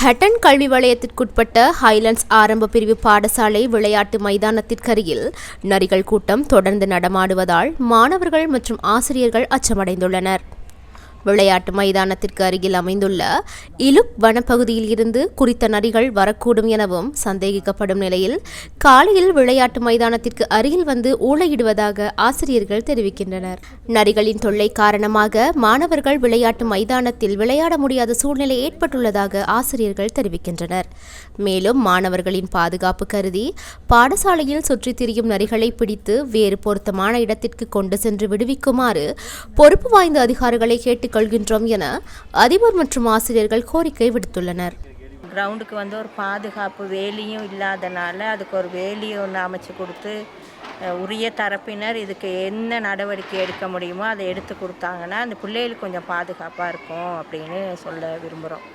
ஹட்டன் கல்வி வலயத்திற்குட்பட்ட ஹைலண்ட்ஸ் ஆரம்ப பிரிவு பாடசாலை விளையாட்டு மைதானத்திற்கருகில் நரிகள் கூட்டம் தொடர்ந்து நடமாடுவதால் மாணவர்கள் மற்றும் ஆசிரியர்கள் அச்சமடைந்துள்ளனர். விளையாட்டு மைதானத்திற்கு அருகில் அமைந்துள்ள இலுக் வனப்பகுதியில் இருந்து குறித்த நரிகள் வரக்கூடும் எனவும் சந்தேகிக்கப்படும் நிலையில் காலையில் விளையாட்டு மைதானத்திற்கு அருகில் வந்து ஊளையிடுவதாக ஆசிரியர்கள் தெரிவிக்கின்றனர். நரிகளின் தொல்லை காரணமாக மாணவர்கள் விளையாட்டு மைதானத்தில் விளையாட முடியாத சூழ்நிலை ஏற்பட்டுள்ளதாக ஆசிரியர்கள் தெரிவிக்கின்றனர். மேலும் மாணவர்களின் பாதுகாப்பு கருதி பாடசாலையில் சுற்றித் திரியும் நரிகளை பிடித்து வேறு பொருத்தமான இடத்திற்கு கொண்டு சென்று விடுவிக்குமாறு பொறுப்பு வாய்ந்த அதிகாரிகளை கொள்கின்றோம் என அதிபர் மற்றும் ஆசிரியர்கள் கோரிக்கை விடுத்துள்ளனர். கிரவுண்டுக்கு ஒரு பாதுகாப்பு வேலியும் இல்லாதனால அதுக்கு ஒரு வேலியை ஒன்று அமைச்சு கொடுத்து உரிய தரப்பினர் இதுக்கு என்ன நடவடிக்கை எடுக்க முடியுமோ அதை எடுத்து கொடுத்தாங்கன்னா அந்த பிள்ளைகளுக்கு கொஞ்சம் பாதுகாப்பாக இருக்கும் அப்படின்னு சொல்ல விரும்புகிறோம்.